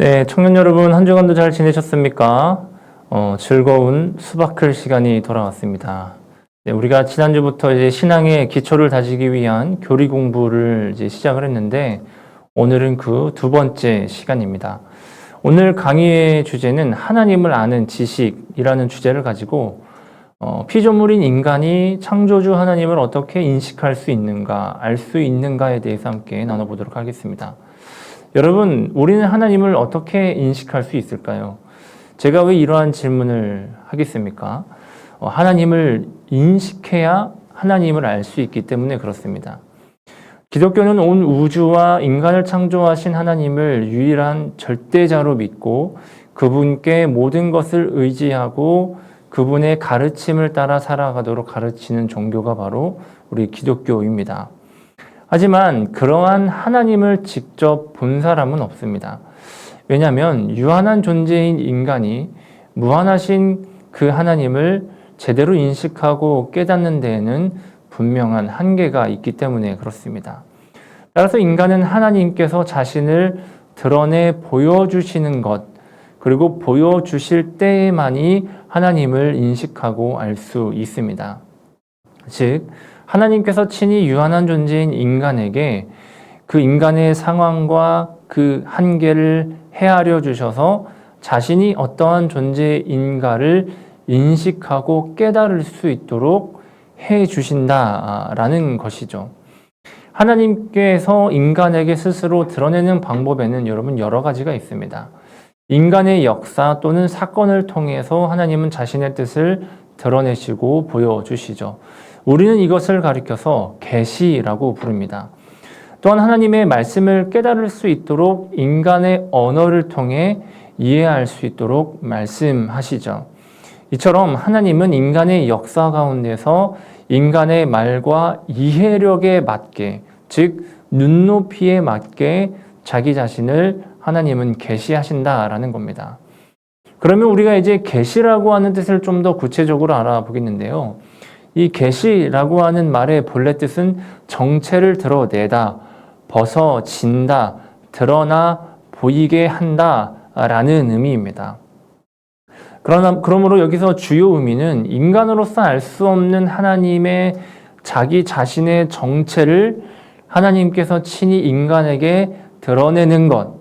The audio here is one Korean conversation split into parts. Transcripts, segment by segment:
네, 청년 여러분, 한 주간도 잘 지내셨습니까? 즐거운 수박클 시간이 돌아왔습니다. 네, 우리가 지난주부터 이제 신앙의 기초를 다지기 위한 교리 공부를 이제 시작을 했는데, 오늘은 그 두 번째 시간입니다. 오늘 강의의 주제는 하나님을 아는 지식이라는 주제를 가지고, 피조물인 인간이 창조주 하나님을 어떻게 인식할 수 있는가, 알 수 있는가에 대해서 함께 나눠보도록 하겠습니다. 여러분, 우리는 하나님을 어떻게 인식할 수 있을까요? 제가 왜 이러한 질문을 하겠습니까? 하나님을 인식해야 하나님을 알 수 있기 때문에 그렇습니다. 기독교는 온 우주와 인간을 창조하신 하나님을 유일한 절대자로 믿고 그분께 모든 것을 의지하고 그분의 가르침을 따라 살아가도록 가르치는 종교가 바로 우리 기독교입니다. 하지만 그러한 하나님을 직접 본 사람은 없습니다. 왜냐하면 유한한 존재인 인간이 무한하신 그 하나님을 제대로 인식하고 깨닫는 데에는 분명한 한계가 있기 때문에 그렇습니다. 따라서 인간은 하나님께서 자신을 드러내 보여주시는 것, 그리고 보여주실 때에만이 하나님을 인식하고 알 수 있습니다. 즉, 하나님께서 친히 유한한 존재인 인간에게 그 인간의 상황과 그 한계를 헤아려 주셔서 자신이 어떠한 존재인가를 인식하고 깨달을 수 있도록 해 주신다라는 것이죠. 하나님께서 인간에게 스스로 드러내는 방법에는 여러분 여러 가지가 있습니다. 인간의 역사 또는 사건을 통해서 하나님은 자신의 뜻을 드러내시고 보여주시죠. 우리는 이것을 가리켜서 계시라고 부릅니다. 또한 하나님의 말씀을 깨달을 수 있도록 인간의 언어를 통해 이해할 수 있도록 말씀하시죠. 이처럼 하나님은 인간의 역사 가운데서 인간의 말과 이해력에 맞게, 즉 눈높이에 맞게 자기 자신을 하나님은 계시하신다라는 겁니다. 그러면 우리가 이제 계시라고 하는 뜻을 좀 더 구체적으로 알아보겠는데요. 이 계시라고 하는 말의 본래 뜻은 정체를 드러내다, 벗어진다, 드러나 보이게 한다라는 의미입니다. 그러므로 여기서 주요 의미는 인간으로서 알 수 없는 하나님의 자기 자신의 정체를 하나님께서 친히 인간에게 드러내는 것,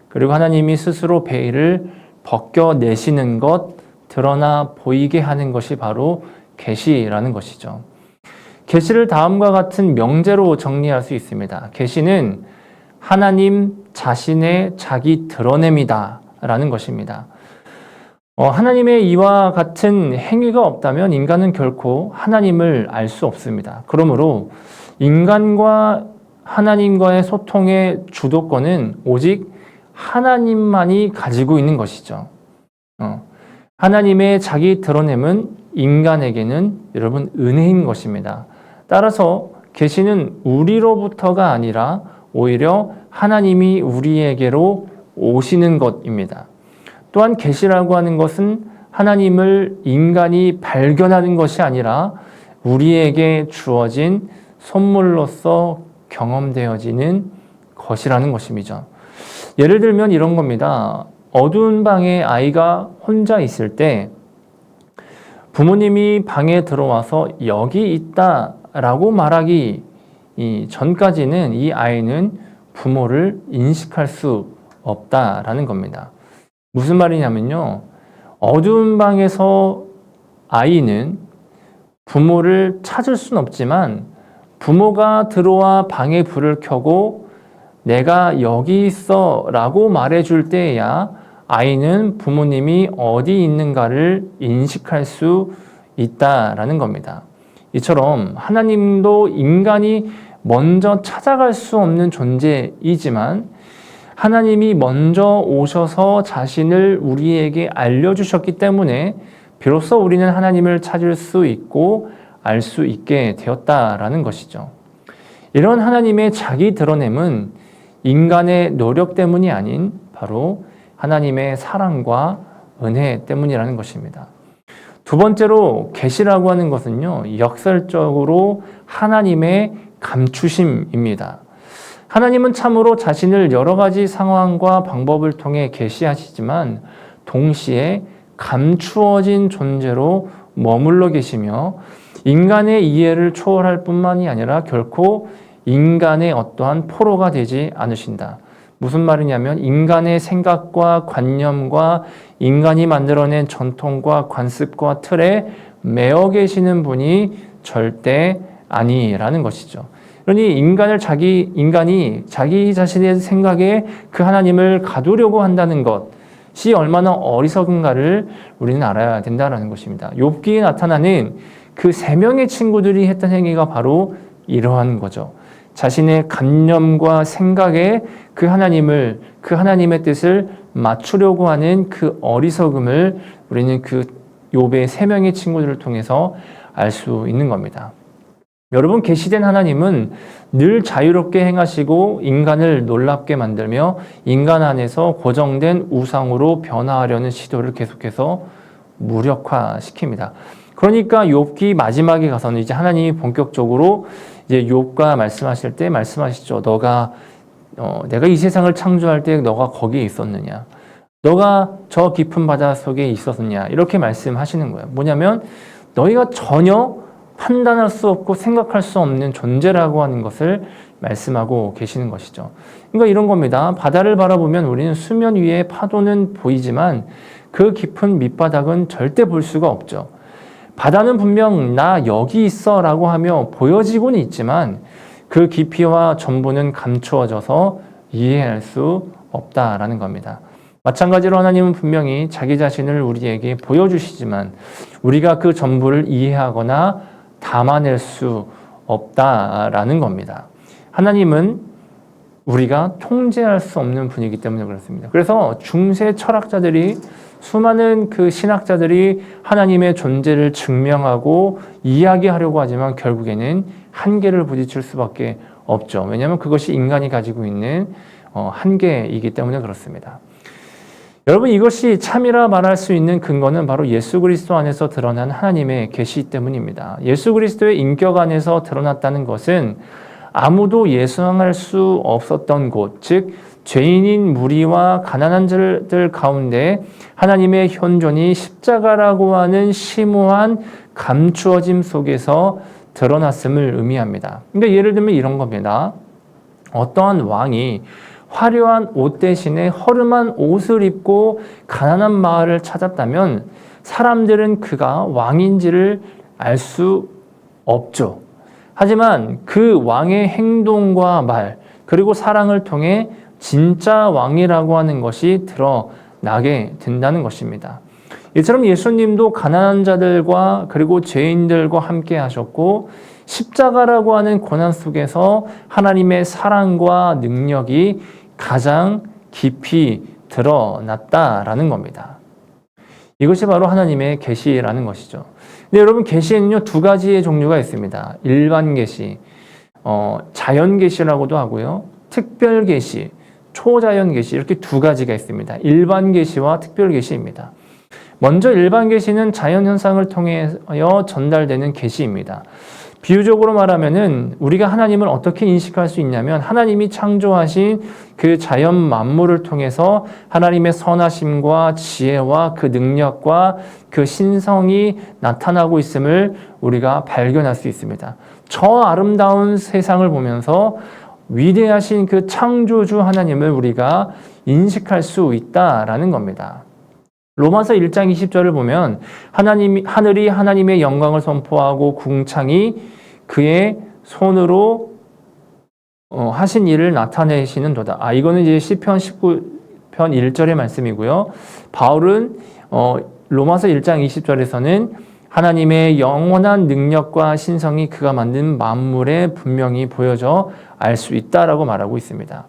그리고 하나님이 스스로 베일을 벗겨내시는 것, 드러나 보이게 하는 것이 바로 계시라는 것이죠. 계시를 다음과 같은 명제로 정리할 수 있습니다. 계시는 하나님 자신의 자기 드러냄이다 라는 것입니다. 하나님의 이와 같은 행위가 없다면 인간은 결코 하나님을 알 수 없습니다. 그러므로 인간과 하나님과의 소통의 주도권은 오직 하나님만이 가지고 있는 것이죠. 하나님의 자기 드러냄은 인간에게는 여러분 은혜인 것입니다. 따라서 계시는 우리로부터가 아니라 오히려 하나님이 우리에게로 오시는 것입니다. 또한 계시라고 하는 것은 하나님을 인간이 발견하는 것이 아니라 우리에게 주어진 선물로서 경험되어지는 것이라는 것입니다. 예를 들면 이런 겁니다. 어두운 방에 아이가 혼자 있을 때 부모님이 방에 들어와서 여기 있다라고 말하기 전까지는 이 아이는 부모를 인식할 수 없다라는 겁니다. 무슨 말이냐면요. 어두운 방에서 아이는 부모를 찾을 수는 없지만 부모가 들어와 방에 불을 켜고 내가 여기 있어 라고 말해줄 때에야 아이는 부모님이 어디 있는가를 인식할 수 있다라는 겁니다. 이처럼 하나님도 인간이 먼저 찾아갈 수 없는 존재이지만 하나님이 먼저 오셔서 자신을 우리에게 알려주셨기 때문에 비로소 우리는 하나님을 찾을 수 있고 알 수 있게 되었다라는 것이죠. 이런 하나님의 자기 드러냄은 인간의 노력 때문이 아닌 바로 하나님의 사랑과 은혜 때문이라는 것입니다. 두 번째로 계시라고 하는 것은요, 역설적으로 하나님의 감추심입니다. 하나님은 참으로 자신을 여러 가지 상황과 방법을 통해 계시하시지만 동시에 감추어진 존재로 머물러 계시며 인간의 이해를 초월할 뿐만이 아니라 결코 인간의 어떠한 포로가 되지 않으신다. 무슨 말이냐면 인간의 생각과 관념과 인간이 만들어낸 전통과 관습과 틀에 매어 계시는 분이 절대 아니라는 것이죠. 그러니 인간이 자기 자신의 생각에 그 하나님을 가두려고 한다는 것이 얼마나 어리석은가를 우리는 알아야 된다는 것입니다. 욥기에 나타나는 그 세 명의 친구들이 했던 행위가 바로 이러한 거죠. 자신의 관념과 생각에 그 하나님의 뜻을 맞추려고 하는 그 어리석음을 우리는 그 욥의 세 명의 친구들을 통해서 알 수 있는 겁니다. 여러분, 계시된 하나님은 늘 자유롭게 행하시고 인간을 놀랍게 만들며 인간 안에서 고정된 우상으로 변화하려는 시도를 계속해서 무력화시킵니다. 그러니까 욥기 마지막에 가서는 이제 하나님이 본격적으로 이제 욥과 말씀하실 때 말씀하시죠. 내가 이 세상을 창조할 때 너가 거기에 있었느냐? 너가 저 깊은 바다 속에 있었느냐? 이렇게 말씀하시는 거예요. 뭐냐면 너희가 전혀 판단할 수 없고 생각할 수 없는 존재라고 하는 것을 말씀하고 계시는 것이죠. 그러니까 이런 겁니다. 바다를 바라보면 우리는 수면 위에 파도는 보이지만 그 깊은 밑바닥은 절대 볼 수가 없죠. 바다는 분명 나 여기 있어 라고 하며 보여지고는 있지만 그 깊이와 전부는 감추어져서 이해할 수 없다라는 겁니다. 마찬가지로 하나님은 분명히 자기 자신을 우리에게 보여주시지만 우리가 그 전부를 이해하거나 담아낼 수 없다라는 겁니다. 하나님은 우리가 통제할 수 없는 분이기 때문에 그렇습니다. 그래서 중세 철학자들이 수많은 그 신학자들이 하나님의 존재를 증명하고 이야기하려고 하지만 결국에는 한계를 부딪힐 수밖에 없죠. 왜냐하면 그것이 인간이 가지고 있는 한계이기 때문에 그렇습니다. 여러분, 이것이 참이라 말할 수 있는 근거는 바로 예수 그리스도 안에서 드러난 하나님의 계시 때문입니다. 예수 그리스도의 인격 안에서 드러났다는 것은 아무도 예상할 수 없었던 곳, 즉 죄인인 무리와 가난한 자들 가운데 하나님의 현존이 십자가라고 하는 심오한 감추어짐 속에서 드러났음을 의미합니다. 그러니까 예를 들면 이런 겁니다. 어떠한 왕이 화려한 옷 대신에 허름한 옷을 입고 가난한 마을을 찾았다면 사람들은 그가 왕인지를 알 수 없죠. 하지만 그 왕의 행동과 말, 그리고 사랑을 통해 진짜 왕이라고 하는 것이 드러나게 된다는 것입니다. 이처럼 예수님도 가난한 자들과 그리고 죄인들과 함께 하셨고 십자가라고 하는 고난 속에서 하나님의 사랑과 능력이 가장 깊이 드러났다라는 겁니다. 이것이 바로 하나님의 계시라는 것이죠. 근데 여러분, 계시에는요 두 가지의 종류가 있습니다. 일반 계시, 자연 계시라고도 하고요, 특별 계시, 초자연 계시, 이렇게 두 가지가 있습니다. 일반 계시와 특별 계시입니다. 먼저 일반 계시는 자연 현상을 통하여 전달되는 계시입니다. 비유적으로 말하면은 우리가 하나님을 어떻게 인식할 수 있냐면 하나님이 창조하신 그 자연 만물을 통해서 하나님의 선하심과 지혜와 그 능력과 그 신성이 나타나고 있음을 우리가 발견할 수 있습니다. 저 아름다운 세상을 보면서 위대하신 그 창조주 하나님을 우리가 인식할 수 있다라는 겁니다. 로마서 1장 20절을 보면 하늘이 하나님의 영광을 선포하고 궁창이 그의 손으로 하신 일을 나타내시는도다. 이거는 이제 시편 19편 1절의 말씀이고요. 바울은 로마서 1장 20절에서는 하나님의 영원한 능력과 신성이 그가 만든 만물에 분명히 보여져 알 수 있다라고 말하고 있습니다.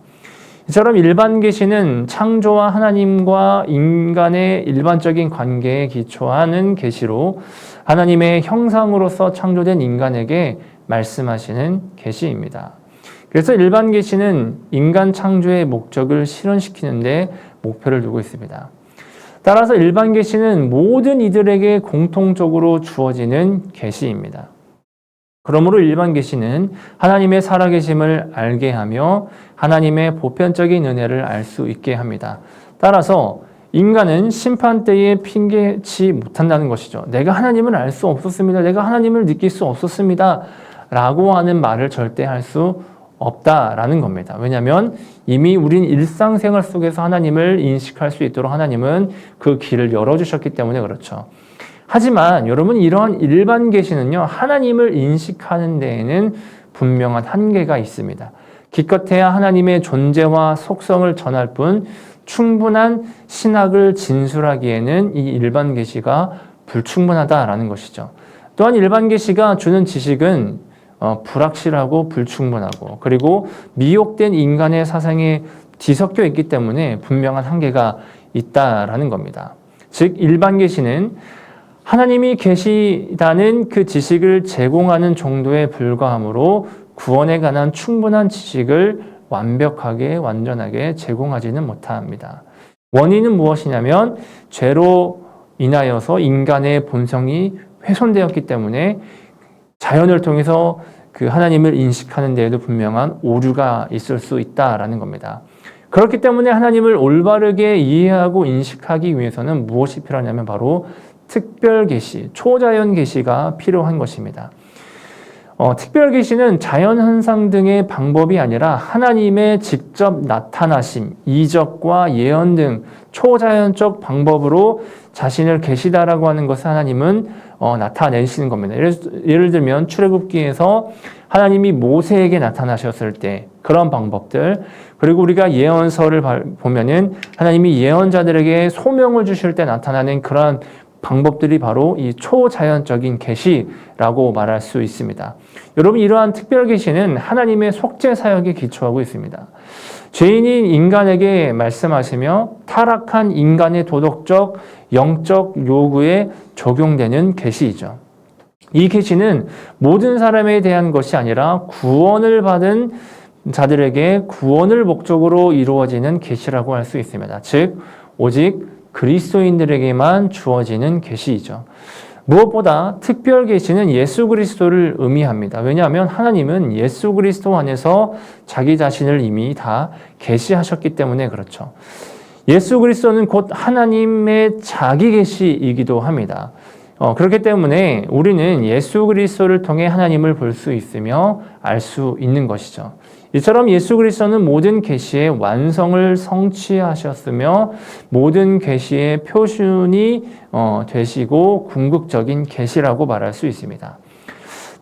이처럼 일반 계시는 창조와 하나님과 인간의 일반적인 관계에 기초하는 계시로 하나님의 형상으로서 창조된 인간에게 말씀하시는 계시입니다. 그래서 일반 계시는 인간 창조의 목적을 실현시키는 데 목표를 두고 있습니다. 따라서 일반 계시는 모든 이들에게 공통적으로 주어지는 계시입니다. 그러므로 일반 계시는 하나님의 살아계심을 알게 하며 하나님의 보편적인 은혜를 알 수 있게 합니다. 따라서 인간은 심판 때에 핑계치 못한다는 것이죠. 내가 하나님을 알 수 없었습니다. 내가 하나님을 느낄 수 없었습니다. 라고 하는 말을 절대 할 수 없다라는 겁니다. 왜냐하면 이미 우린 일상생활 속에서 하나님을 인식할 수 있도록 하나님은 그 길을 열어주셨기 때문에 그렇죠. 하지만 여러분, 이러한 일반 계시는요, 하나님을 인식하는 데에는 분명한 한계가 있습니다. 기껏해야 하나님의 존재와 속성을 전할 뿐 충분한 신학을 진술하기에는 이 일반 계시가 불충분하다라는 것이죠. 또한 일반 계시가 주는 지식은 불확실하고 불충분하고 그리고 미혹된 인간의 사상에 뒤섞여 있기 때문에 분명한 한계가 있다라는 겁니다. 즉 일반 계시는 하나님이 계시다는 그 지식을 제공하는 정도에 불과하므로 구원에 관한 충분한 지식을 완벽하게 완전하게 제공하지는 못합니다. 원인은 무엇이냐면 죄로 인하여서 인간의 본성이 훼손되었기 때문에 자연을 통해서 그 하나님을 인식하는 데에도 분명한 오류가 있을 수 있다라는 겁니다. 그렇기 때문에 하나님을 올바르게 이해하고 인식하기 위해서는 무엇이 필요하냐면 바로 특별 계시, 초자연 계시가 필요한 것입니다. 특별 계시는 자연 현상 등의 방법이 아니라 하나님의 직접 나타나심, 이적과 예언 등 초자연적 방법으로 자신을 계시다라고 하는 것을 하나님은 나타내시는 겁니다. 예를 들면 출애굽기에서 하나님이 모세에게 나타나셨을 때 그런 방법들, 그리고 우리가 예언서를 보면은 하나님이 예언자들에게 소명을 주실 때 나타나는 그런 방법들이 바로 이 초자연적인 계시라고 말할 수 있습니다. 여러분, 이러한 특별 계시는 하나님의 속죄 사역에 기초하고 있습니다. 죄인인 인간에게 말씀하시며 타락한 인간의 도덕적, 영적 요구에 적용되는 계시이죠. 이 계시는 모든 사람에 대한 것이 아니라 구원을 받은 자들에게 구원을 목적으로 이루어지는 계시라고 할 수 있습니다. 즉, 오직 그리스도인들에게만 주어지는 계시이죠. 무엇보다 특별 계시는 예수 그리스도를 의미합니다. 왜냐하면 하나님은 예수 그리스도 안에서 자기 자신을 이미 다 계시하셨기 때문에 그렇죠. 예수 그리스도는 곧 하나님의 자기 계시이기도 합니다. 그렇기 때문에 우리는 예수 그리스도를 통해 하나님을 볼 수 있으며 알 수 있는 것이죠. 이처럼 예수 그리스도는 모든 계시의 완성을 성취하셨으며 모든 계시의 표준이 되시고 궁극적인 계시라고 말할 수 있습니다.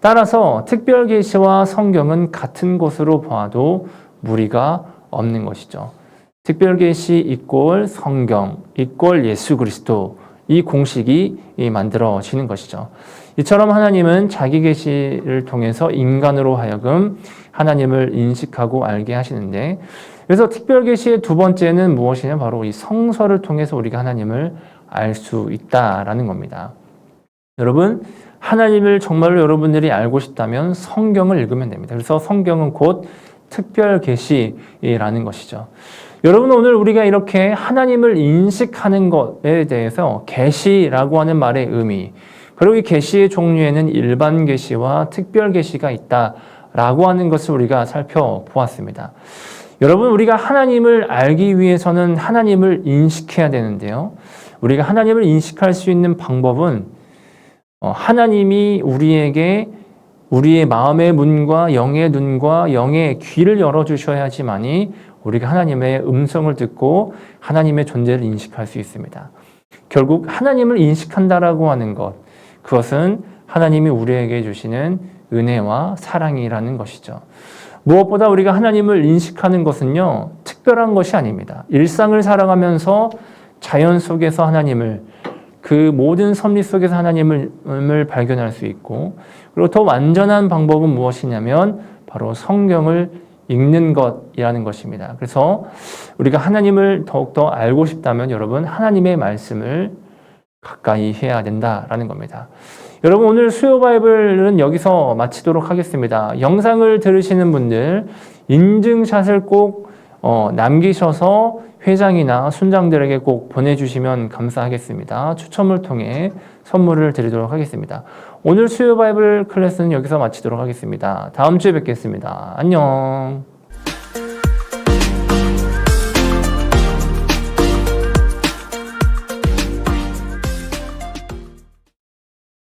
따라서 특별 계시와 성경은 같은 것으로 봐도 무리가 없는 것이죠. 특별 계시 이꼴 성경 이꼴 예수 그리스도, 이 공식이 만들어지는 것이죠. 이처럼 하나님은 자기 계시를 통해서 인간으로 하여금 하나님을 인식하고 알게 하시는데, 그래서 특별 계시의 두 번째는 무엇이냐, 바로 이 성서를 통해서 우리가 하나님을 알 수 있다라는 겁니다. 여러분, 하나님을 정말로 여러분들이 알고 싶다면 성경을 읽으면 됩니다. 그래서 성경은 곧 특별 계시라는 것이죠. 여러분, 오늘 우리가 이렇게 하나님을 인식하는 것에 대해서 계시라고 하는 말의 의미, 그리고 이 계시의 종류에는 일반 계시와 특별 계시가 있다라고 하는 것을 우리가 살펴보았습니다. 여러분, 우리가 하나님을 알기 위해서는 하나님을 인식해야 되는데요. 우리가 하나님을 인식할 수 있는 방법은 하나님이 우리에게 우리의 마음의 문과 영의 눈과 영의 귀를 열어주셔야지만이 우리가 하나님의 음성을 듣고 하나님의 존재를 인식할 수 있습니다. 결국 하나님을 인식한다라고 하는 것, 그것은 하나님이 우리에게 주시는 은혜와 사랑이라는 것이죠. 무엇보다 우리가 하나님을 인식하는 것은요, 특별한 것이 아닙니다. 일상을 살아가면서 자연 속에서 하나님을, 그 모든 섭리 속에서 하나님을 발견할 수 있고, 그리고 더 완전한 방법은 무엇이냐면 바로 성경을 읽는 것이라는 것입니다. 그래서 우리가 하나님을 더욱더 알고 싶다면 여러분, 하나님의 말씀을 가까이 해야 된다라는 겁니다. 여러분, 오늘 수요 바이블은 여기서 마치도록 하겠습니다. 영상을 들으시는 분들 인증샷을 꼭 남기셔서 회장이나 순장들에게 꼭 보내주시면 감사하겠습니다. 추첨을 통해 선물을 드리도록 하겠습니다. 오늘 수요 바이블 클래스는 여기서 마치도록 하겠습니다. 다음 주에 뵙겠습니다. 안녕.